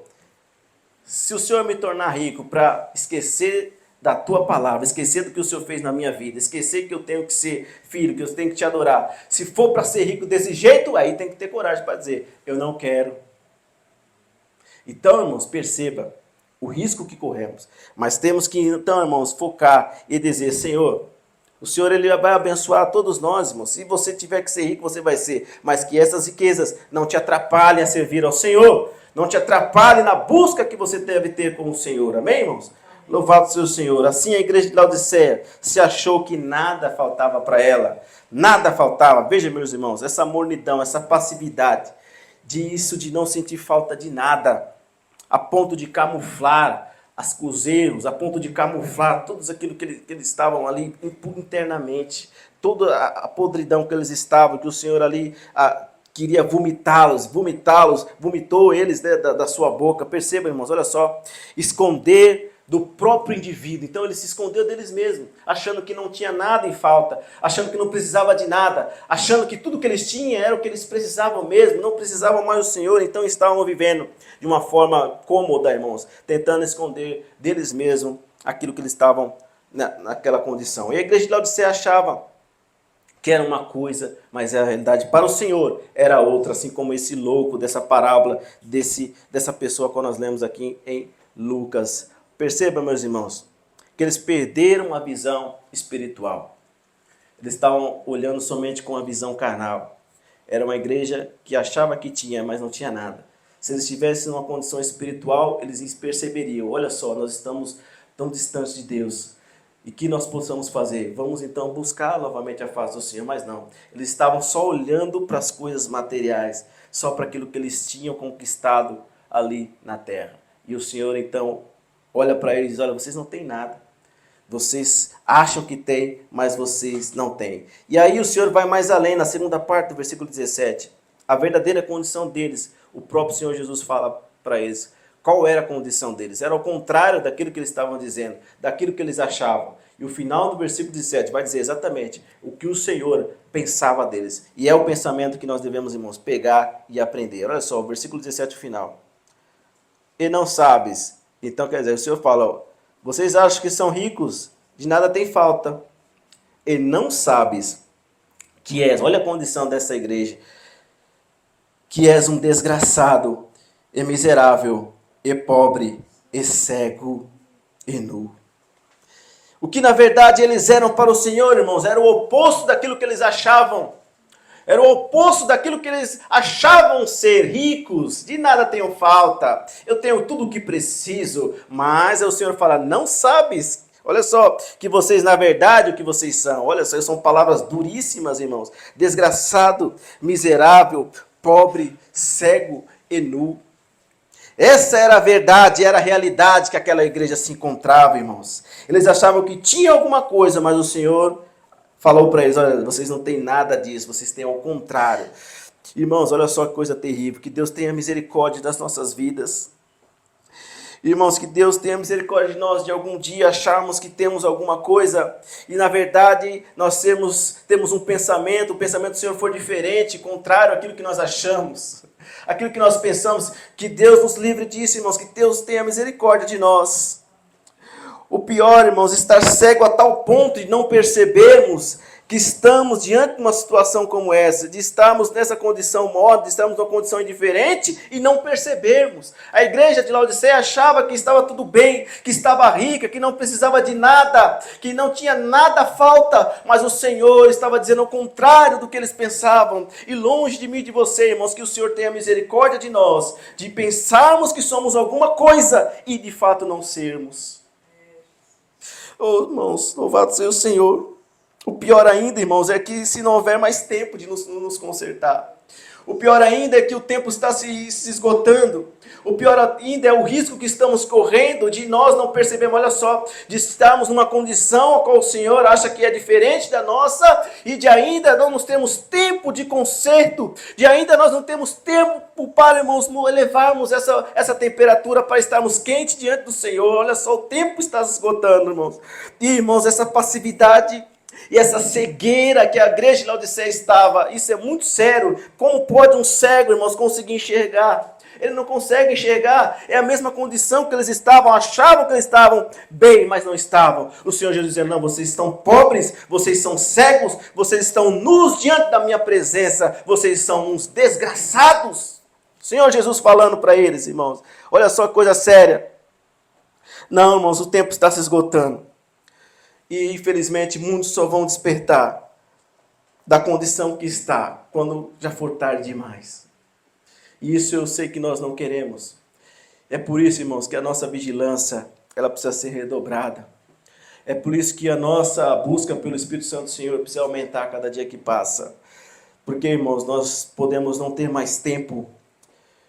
Se o Senhor me tornar rico para esquecer da tua palavra, esquecer do que o Senhor fez na minha vida, esquecer que eu tenho que ser filho, que eu tenho que te adorar. Se for para ser rico desse jeito, aí tem que ter coragem para dizer: eu não quero. Então, irmãos, perceba o risco que corremos. Mas temos que, então, irmãos, focar e dizer: Senhor, o Senhor ele vai abençoar todos nós, irmãos. Se você tiver que ser rico, você vai ser. Mas que essas riquezas não te atrapalhem a servir ao Senhor. Não te atrapalhe na busca que você deve ter com o Senhor. Amém, irmãos? Louvado seja o Senhor. Assim a igreja de Laodiceia se achou que nada faltava para ela. Nada faltava. Veja, meus irmãos, essa mornidão, essa passividade, de não sentir falta de nada, a ponto de camuflar os erros, a ponto de camuflar tudo aquilo que eles estavam ali internamente, toda a podridão que eles estavam, que o Senhor ali queria vomitou eles, né, da sua boca. Perceba, irmãos, olha só, esconder do próprio indivíduo. Então ele se escondeu deles mesmos, achando que não tinha nada em falta, achando que não precisava de nada, achando que tudo que eles tinham era o que eles precisavam mesmo, não precisavam mais do Senhor. Então estavam vivendo de uma forma cômoda, irmãos, tentando esconder deles mesmos aquilo que eles estavam naquela condição. E a igreja de Laodiceia achava que era uma coisa, mas a realidade para o Senhor era outra, assim como esse louco dessa parábola, dessa pessoa que nós lemos aqui em Lucas. Perceba, meus irmãos, que eles perderam a visão espiritual. Eles estavam olhando somente com a visão carnal. Era uma igreja que achava que tinha, mas não tinha nada. Se eles estivessem numa condição espiritual, eles perceberiam: olha só, nós estamos tão distantes de Deus. E que nós possamos fazer? Vamos então buscar novamente a face do Senhor. Mas não, eles estavam só olhando para as coisas materiais, só para aquilo que eles tinham conquistado ali na terra. E o Senhor então olha para eles e diz: olha, vocês não têm nada. Vocês acham que têm, mas vocês não têm. E aí o Senhor vai mais além, na segunda parte do versículo 17. A verdadeira condição deles, o próprio Senhor Jesus fala para eles. Qual era a condição deles? Era ao contrário daquilo que eles estavam dizendo, daquilo que eles achavam. E o final do versículo 17 vai dizer exatamente o que o Senhor pensava deles. E é o pensamento que nós devemos, irmãos, pegar e aprender. Olha só, o versículo 17 final. E não sabes. Então, quer dizer, o Senhor fala: ó, vocês acham que são ricos, de nada tem falta. E não sabes que és, olha a condição dessa igreja, que és um desgraçado e miserável, e pobre, e cego, e nu. O que na verdade eles eram para o Senhor, irmãos, era o oposto daquilo que eles achavam. Era o oposto daquilo que eles achavam ser ricos. De nada tenho falta, eu tenho tudo o que preciso. Mas o Senhor fala: não sabes, olha só, que vocês na verdade o que vocês são. Olha só, são palavras duríssimas, irmãos. Desgraçado, miserável, pobre, cego e nu. Essa era a verdade, era a realidade que aquela igreja se encontrava, irmãos. Eles achavam que tinha alguma coisa, mas o Senhor falou para eles, olha, vocês não têm nada disso, vocês têm ao contrário. Irmãos, olha só que coisa terrível, que Deus tenha misericórdia das nossas vidas. Irmãos, que Deus tenha misericórdia de nós de algum dia acharmos que temos alguma coisa e na verdade nós temos um pensamento, o pensamento do Senhor for diferente, contrário àquilo que nós achamos, aquilo que nós pensamos, que Deus nos livre disso, irmãos, que Deus tenha misericórdia de nós. O pior, irmãos, estar cego a tal ponto de não percebermos que estamos diante de uma situação como essa, de estarmos nessa condição morta, de estarmos numa condição indiferente e não percebermos. A igreja de Laodiceia achava que estava tudo bem, que estava rica, que não precisava de nada, que não tinha nada falta, mas o Senhor estava dizendo o contrário do que eles pensavam. E longe de mim e de você, irmãos, que o Senhor tenha misericórdia de nós, de pensarmos que somos alguma coisa e de fato não sermos. Oh, irmãos, louvado seja o Senhor. O pior ainda, irmãos, é que se não houver mais tempo de nos consertar. O pior ainda é que o tempo está se esgotando. O pior ainda é o risco que estamos correndo de nós não percebermos, olha só, de estarmos numa condição a qual o Senhor acha que é diferente da nossa e de ainda não nos temos tempo de conserto, de ainda nós não temos tempo para, irmãos, elevarmos essa temperatura para estarmos quentes diante do Senhor. Olha só, o tempo está se esgotando, irmãos. E, irmãos, essa passividade e essa cegueira que a igreja de Laodiceia estava, isso é muito sério. Como pode um cego, irmãos, conseguir enxergar? Ele não consegue enxergar, é a mesma condição que eles estavam, achavam que eles estavam bem, mas não estavam. O Senhor Jesus dizendo, não, vocês estão pobres, vocês são cegos, vocês estão nus diante da minha presença, vocês são uns desgraçados. O Senhor Jesus falando para eles, irmãos, olha só que coisa séria. Não, irmãos, o tempo está se esgotando. E, infelizmente, muitos só vão despertar da condição que está quando já for tarde demais. E isso eu sei que nós não queremos. É por isso, irmãos, que a nossa vigilância ela precisa ser redobrada. É por isso que a nossa busca pelo Espírito Santo do Senhor precisa aumentar cada dia que passa. Porque, irmãos, nós podemos não ter mais tempo.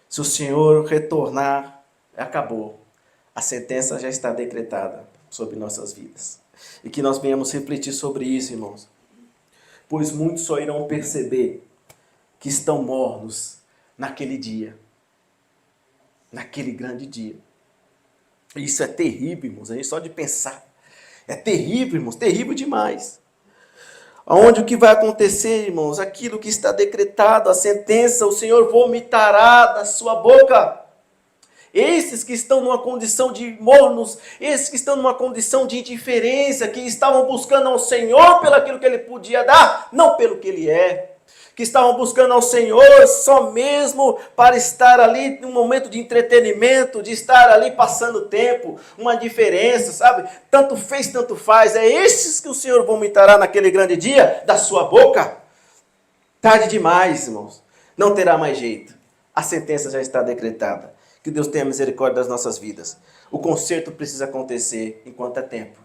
Se o Senhor retornar, acabou. A sentença já está decretada sobre nossas vidas. E que nós venhamos refletir sobre isso, irmãos. Pois muitos só irão perceber que estão mornos naquele dia. Naquele grande dia. Isso é terrível, irmãos. A gente só de pensar. É terrível, irmãos. Terrível demais. Onde o que vai acontecer, irmãos? Aquilo que está decretado, a sentença, o Senhor vomitará da sua boca. Esses que estão numa condição de mornos, esses que estão numa condição de indiferença, que estavam buscando ao Senhor pelo aquilo que Ele podia dar, não pelo que Ele é. Que estavam buscando ao Senhor só mesmo para estar ali num momento de entretenimento, de estar ali passando tempo, uma diferença, sabe? Tanto fez, tanto faz. É esses que o Senhor vomitará naquele grande dia da sua boca. Tarde demais, irmãos. Não terá mais jeito. A sentença já está decretada. Que Deus tenha misericórdia das nossas vidas. O conserto precisa acontecer enquanto há tempo.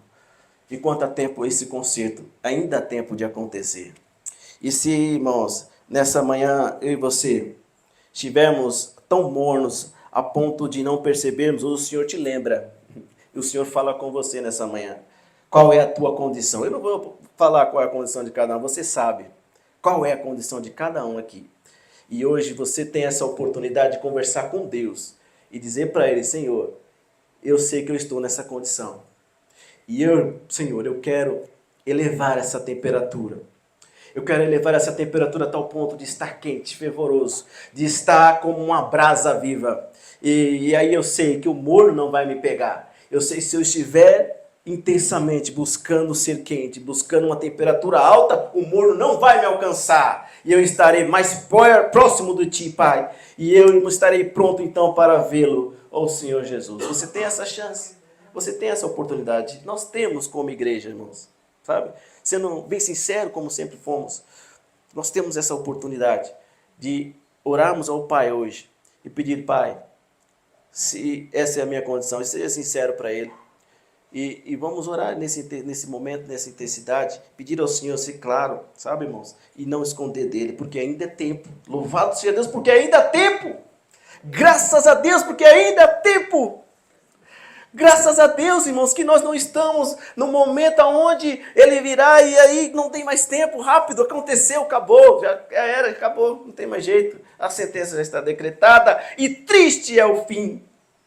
Enquanto há tempo esse conserto, ainda há tempo de acontecer. E se, irmãos, nessa manhã eu e você estivermos tão mornos a ponto de não percebermos, o Senhor te lembra. E o Senhor fala com você nessa manhã. Qual é a tua condição? Eu não vou falar qual é a condição de cada um, você sabe. Qual é a condição de cada um aqui? E hoje você tem essa oportunidade de conversar com Deus. E dizer para Ele, Senhor, eu sei que eu estou nessa condição. E Senhor, eu quero elevar essa temperatura. Eu quero elevar essa temperatura a tal ponto de estar quente, fervoroso, de estar como uma brasa viva. E aí eu sei que o morno não vai me pegar. Eu sei que se eu estiver intensamente buscando ser quente, buscando uma temperatura alta, o morno não vai me alcançar. E eu estarei mais próximo de Ti, Pai. E eu estarei pronto então para vê-lo, ó Senhor Jesus. Você tem essa chance, você tem essa oportunidade. Nós temos como igreja, irmãos, sabe? Sendo bem sincero, como sempre fomos, nós temos essa oportunidade de orarmos ao Pai hoje e pedir, Pai, se essa é a minha condição, e seja sincero para Ele. E vamos orar nesse momento, nessa intensidade, pedir ao Senhor ser claro, sabe, irmãos? E não esconder dele, porque ainda é tempo. Louvado seja Deus, porque ainda há tempo. Graças a Deus, porque ainda há tempo. Graças a Deus, irmãos, que nós não estamos no momento onde ele virá e aí não tem mais tempo, rápido, aconteceu, acabou, já era, acabou, não tem mais jeito. A sentença já está decretada e triste é o fim.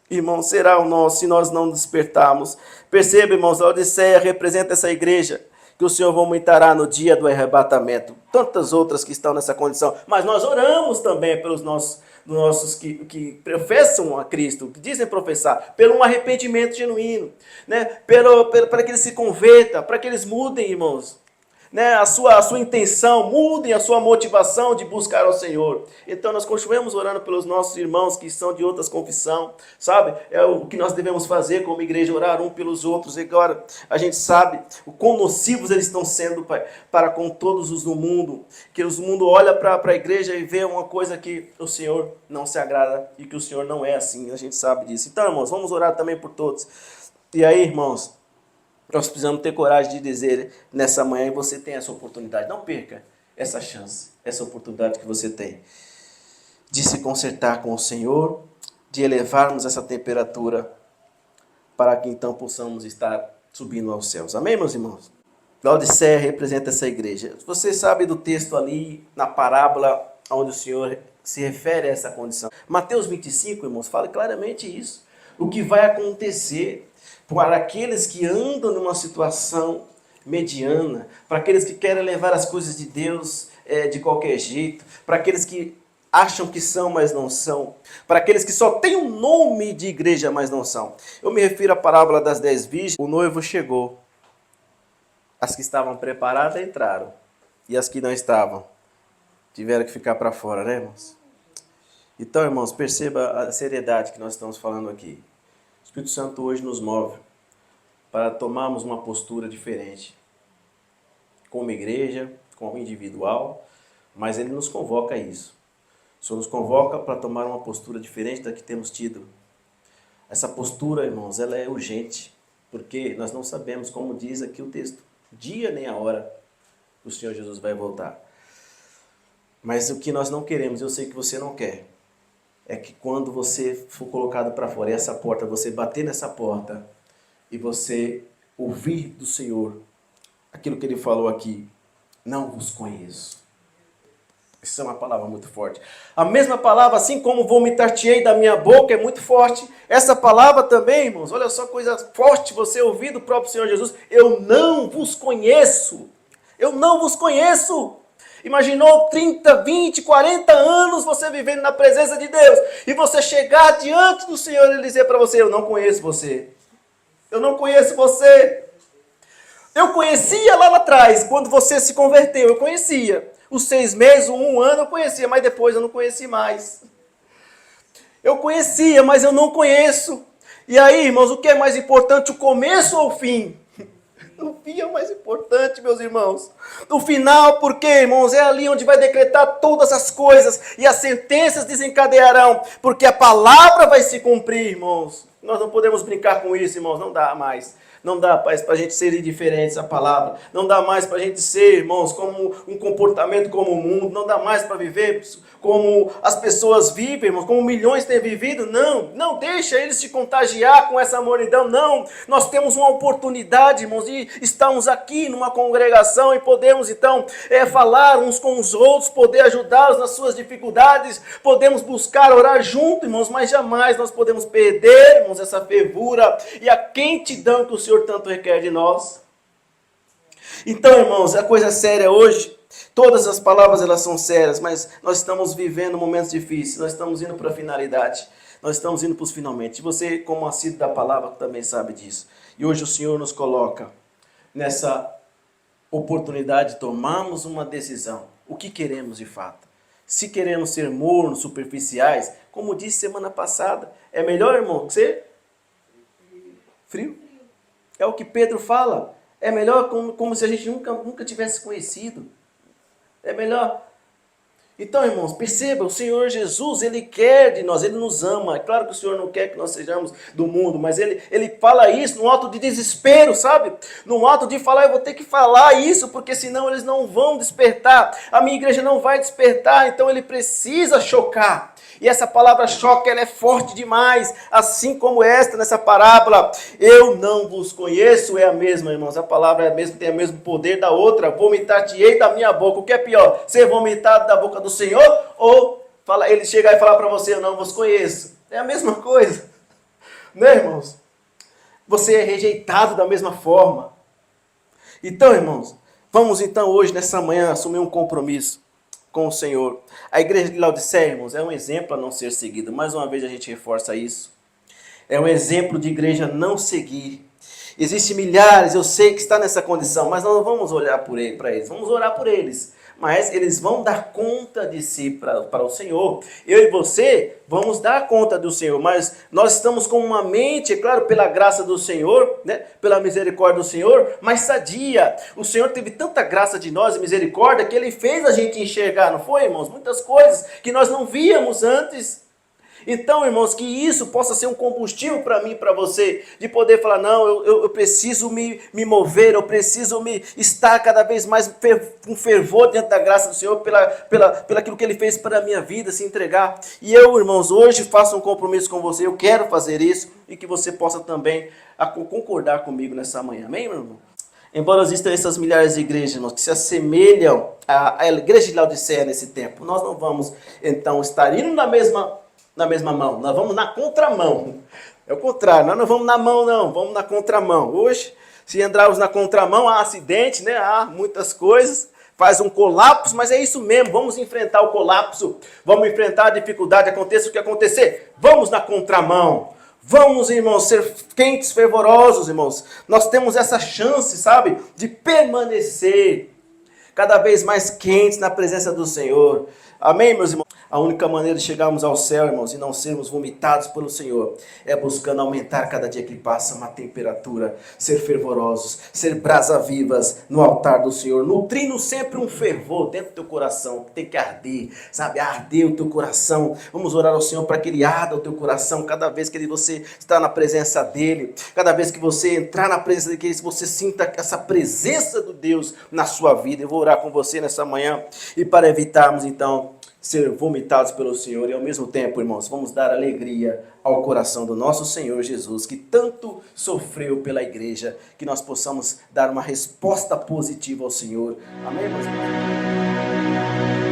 Irmão, será o nosso se nós não despertarmos. Perceba, irmãos, a Laodiceia representa essa igreja que o Senhor vomitará no dia do arrebatamento. Tantas outras que estão nessa condição. Mas nós oramos também pelos nossos que professam a Cristo, que dizem professar, pelo um arrependimento genuíno, né? Para que eles se convertam, para que eles mudem, irmãos. Né, a sua intenção, mudem a sua motivação de buscar ao Senhor. Então nós continuamos orando pelos nossos irmãos que são de outras confissões, sabe? É o que nós devemos fazer como igreja, orar um pelos outros. E agora a gente sabe o quão nocivos eles estão sendo para com todos os do mundo, que o mundo olha para a igreja e vê uma coisa que o Senhor não se agrada e que o Senhor não é assim, a gente sabe disso. Então, irmãos, vamos orar também por todos. E aí, irmãos, nós precisamos ter coragem de dizer nessa manhã, e você tem essa oportunidade. Não perca essa chance, essa oportunidade que você tem de se consertar com o Senhor, de elevarmos essa temperatura para que então possamos estar subindo aos céus. Amém, meus irmãos? Laodiceia representa essa igreja. Você sabe do texto ali, na parábola, onde o Senhor se refere a essa condição. Mateus 25, irmãos, fala claramente isso. O que vai acontecer para aqueles que andam numa situação mediana, para aqueles que querem levar as coisas de Deus de qualquer jeito, para aqueles que acham que são, mas não são, para aqueles que só têm um nome de igreja, mas não são. Eu me refiro à parábola das 10 virgens. O noivo chegou, as que estavam preparadas entraram, e as que não estavam tiveram que ficar para fora, né, irmãos? Então, irmãos, perceba a seriedade que nós estamos falando aqui. O Espírito Santo hoje nos move para tomarmos uma postura diferente, como igreja, como individual, mas Ele nos convoca a isso. O Senhor nos convoca para tomar uma postura diferente da que temos tido. Essa postura, irmãos, ela é urgente, porque nós não sabemos, como diz aqui o texto, dia nem a hora que o Senhor Jesus vai voltar. Mas o que nós não queremos, eu sei que você não quer, é que quando você for colocado para fora, e essa porta, você bater nessa porta e você ouvir do Senhor aquilo que Ele falou aqui, não vos conheço. Isso é uma palavra muito forte. A mesma palavra, assim como vomitar-te-ei da minha boca, é muito forte. Essa palavra também, irmãos, olha só coisa forte você ouvir do próprio Senhor Jesus. Eu não vos conheço. Eu não vos conheço. Imaginou 30, 20, 40 anos você vivendo na presença de Deus e você chegar diante do Senhor e Ele dizer para você, eu não conheço você. Eu não conheço você. Eu conhecia lá atrás, quando você se converteu, eu conhecia. Os 6 meses, um ano eu conhecia, mas depois eu não conheci mais. Eu conhecia, mas eu não conheço. E aí, irmãos, o que é mais importante, o começo ou o fim? O fim é o mais importante, meus irmãos. O final, porque, irmãos, é ali onde vai decretar todas as coisas e as sentenças desencadearão, porque a palavra vai se cumprir, irmãos. Nós não podemos brincar com isso, irmãos, não dá mais. Não dá para a gente ser indiferente à palavra. Não dá mais para a gente ser, irmãos, como um comportamento como o mundo. Não dá mais para viver como as pessoas vivem, irmãos, como milhões têm vivido. Não deixa eles se contagiar com essa mornidão. Não, nós temos uma oportunidade, irmãos, de estarmos aqui numa congregação e podemos, então, falar uns com os outros, poder ajudá-los nas suas dificuldades. Podemos buscar orar junto, irmãos, mas jamais nós podemos perder, irmãos, essa fervura e a quentidão que o Senhor tanto requer de nós. Então, irmãos, a coisa séria hoje, todas as palavras elas são sérias, mas nós estamos vivendo momentos difíceis, nós estamos indo para a finalidade, nós estamos indo para os finalmente. Você, como assíduo da palavra, também sabe disso. E hoje o Senhor nos coloca nessa oportunidade de tomarmos uma decisão. O que queremos de fato? Se queremos ser mornos, superficiais, como disse semana passada, é melhor, irmão, ser frio. É o que Pedro fala. É melhor como se a gente nunca tivesse conhecido. É melhor. Então, irmãos, perceba, o Senhor Jesus, Ele quer de nós, Ele nos ama. É claro que o Senhor não quer que nós sejamos do mundo, mas Ele fala isso no ato de desespero, sabe? No ato de falar, eu vou ter que falar isso, porque senão eles não vão despertar. A minha igreja não vai despertar, então Ele precisa chocar. E essa palavra choque, ela é forte demais, assim como esta nessa parábola. Eu não vos conheço, é a mesma, irmãos. A palavra é a mesma, tem o mesmo poder da outra. Vomitar-te-ei da minha boca. O que é pior? Ser vomitado da boca do Senhor ou ele chegar e falar para você, eu não vos conheço? É a mesma coisa, né, irmãos? Você é rejeitado da mesma forma. Então, irmãos, vamos então hoje, nessa manhã, assumir um compromisso com o Senhor. A igreja de Laodiceia, irmãos, é um exemplo a não ser seguido. Mais uma vez a gente reforça isso. É um exemplo de igreja não seguir. Existem milhares, eu sei que está nessa condição, mas nós não vamos olhar para eles, vamos orar por eles. Mas eles vão dar conta de si para o Senhor. Eu e você vamos dar conta do Senhor, mas nós estamos com uma mente, é claro, pela graça do Senhor, né? Pela misericórdia do Senhor, mas sadia. O Senhor teve tanta graça de nós e misericórdia que Ele fez a gente enxergar, não foi, irmãos? Muitas coisas que nós não víamos antes. Então, irmãos, que isso possa ser um combustível para mim e para você, de poder falar, não, eu preciso me mover, eu preciso estar cada vez mais com fervor diante da graça do Senhor, pela aquilo que Ele fez para a minha vida, se entregar. E eu, irmãos, hoje faço um compromisso com você, eu quero fazer isso, e que você possa também concordar comigo nessa manhã, amém, meu irmão? Embora existam essas milhares de igrejas, irmãos, que se assemelham à igreja de Laodiceia nesse tempo, nós não vamos, então, estar indo na mesma mão, nós vamos na contramão. É o contrário, nós não vamos na mão não, vamos na contramão. Hoje, se entrarmos na contramão, há acidente, né? Há muitas coisas, faz um colapso, mas é isso mesmo, vamos enfrentar o colapso, vamos enfrentar a dificuldade, aconteça o que acontecer, vamos na contramão. Vamos, irmãos, ser quentes, fervorosos, irmãos. Nós temos essa chance, sabe, de permanecer cada vez mais quentes na presença do Senhor. Amém, meus irmãos? A única maneira de chegarmos ao céu, irmãos, e não sermos vomitados pelo Senhor, é buscando aumentar cada dia que passa uma temperatura, ser fervorosos, ser brasas vivas no altar do Senhor, nutrindo sempre um fervor dentro do teu coração, que tem que arder, sabe, arder o teu coração. Vamos orar ao Senhor para que Ele arda o teu coração cada vez que você está na presença dEle, cada vez que você entrar na presença dEle, que você sinta essa presença do Deus na sua vida. Eu vou orar com você nessa manhã, e para evitarmos, então, ser vomitados pelo Senhor e ao mesmo tempo, irmãos, vamos dar alegria ao coração do nosso Senhor Jesus, que tanto sofreu pela igreja, que nós possamos dar uma resposta positiva ao Senhor. Amém, meus irmãos?